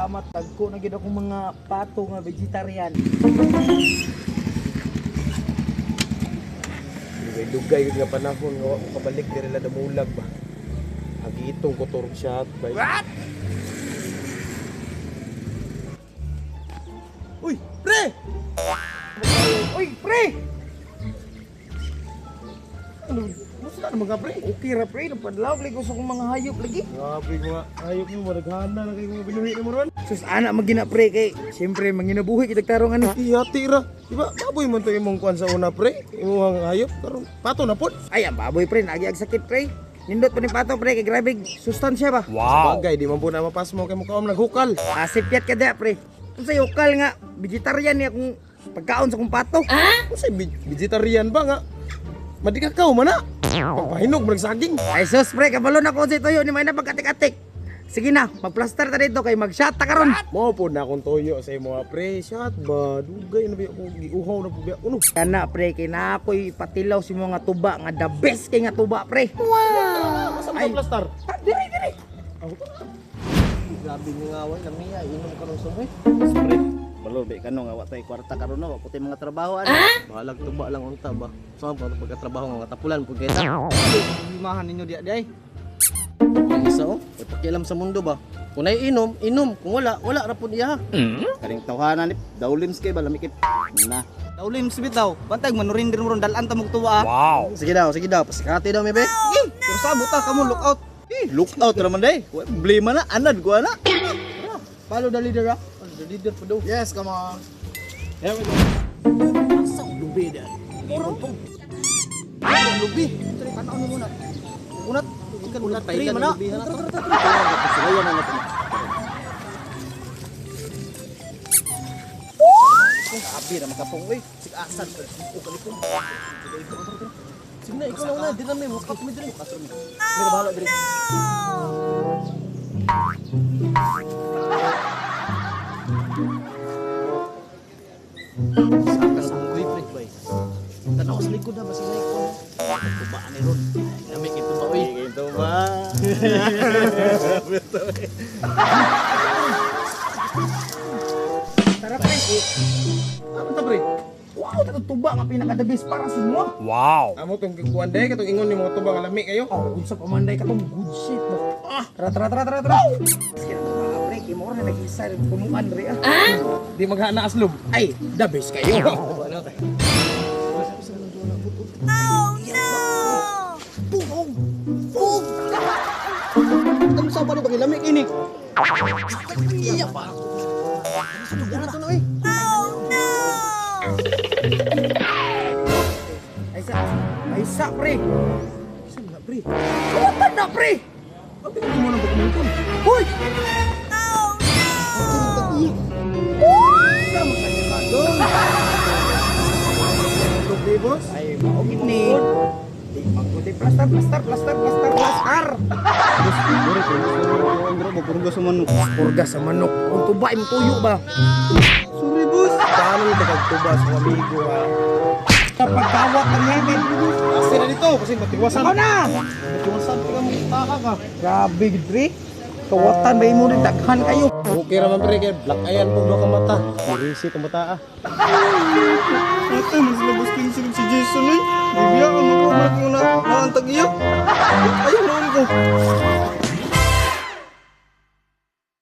salamat. Tagko na gid akong mga pato nga vegetarian. Dugay nga panahon nga ako kabalik diri la damulag ba. Agitong ko turog shot bay. What? Uy, pre! Uy, pre! Ano? Musta naman ka, pre? Okay ra pre, napadlaw lagi ko sa akong mga hayop lagi. Grabe mga ayok mo, madaghana na kayo mga binuhi ni mo ron. Sus anak magina pre kay siyempre manginabuhi kita tarong ano. Hati ra. Diba, baboy man to imong kuan sa una, pre. Imong hayop karon pato na pod. Ay ang baboy pre, nagiag sakit pre. Nindot pa ni pato pre kay grabe sustansya ba. Bagay, di man po na mapas mo kay mukaom naghukal. Asipyat ka da pre. Unsay ukal nga vegetarian ni akong pagkaon sa akong pato. Unsay vegetarian ba nga? Madikakaw man na. Pagpahinog mo nagsaging. Ay sus pre, kabalo na ko sa toyo ni may na pagkatik-atik. Sige na, magplaster ta dito kay mag-shot ta karon. Mo po na akong toyo sa imo pre. Shot ba? Dugay na ba ako giuhaw na po ba? Uno. Kana pre, kay na ako'y patilaw si mga tuba nga the best kay nga tuba pre. Wow! Asa mo plaster? Diri, diri. Grabe nga away kami ya, inom karon sa mo. Pre, balor be kano nga watay kwarta karon na wa puti mga trabaho ano. Bahalag tuba lang unta ba. Sa pa pagkatrabaho nga tapulan pud kaysa. Limahan ninyo di ay. Ang isa oh, pakialam sa mundo ba. Kung inom, inom. Kung wala, wala ra pud iya. Karing tawhanan ni Dawlims kay balamikit. Na. Dawlims bitaw. Bantay manurindir mo ron dalan ta magtuwa. Wow. Sige daw, pasikati daw mi be. Pero sabot ta kamo look out. Look out ra man day. Wa problema na, anad ko ana. Follow the leader ah. The leader pa daw. Yes, come on. Here we go. Asa lubi da. Puro po. Ano lubi? Try panaw mo muna. Unat, ikan unat Pahilan tri mana? lubi na to. Sulayan na natin. Abi ra makapong oy. Sig asan ka dito kalipon. Sige na, ikaw na una, di na may wakap mi diri. May bahala diri. Saka sa kuy pre bay. Tanaw sa likod na basi nay ko. Tubaan ni ron. Nami kito ba oy. Ito ba? Tara pre. Ano ta pre? Wow, ito tuba nga pinaka the best para sa mo. Amo tong kuan day katong ingon ni mga tubang alami kayo. Oh, unsa pamanday ka tong good shit ba. Tara. Sige na mga pre, kay mo na nag-isa rin punuan re ah. Di maghana aslob. Ay, the best kayo. Ano sa pa ni pagilami ini? Iya pa. Ano to oy? Ay sa pre. Isa na pre. Kawapan na pre. Abi mo nang dokumenton. Hoy! Sama ka ni Madong. Tubi boss. Ay, maugit ni. Di magputi plaster. Purga sa manok. Purga sa manok. Kung tuba im tuyo ba? Sorry boss. Paano ni tubas sa amigo ha? Kapag kawat ng heaven. Kasi na dito kasi matiwasan. Ako na! Matiwasan ka mo taka ka. Grabe gidri. Kawatan ba mo rin daghan kayo. Okay raman pre kay black ayan pug ka mata. Dirisi ka mata ah. Ate, mas labas king silog si Jason eh. Bibia ka mo ko na naantag iya. Ayun na ko.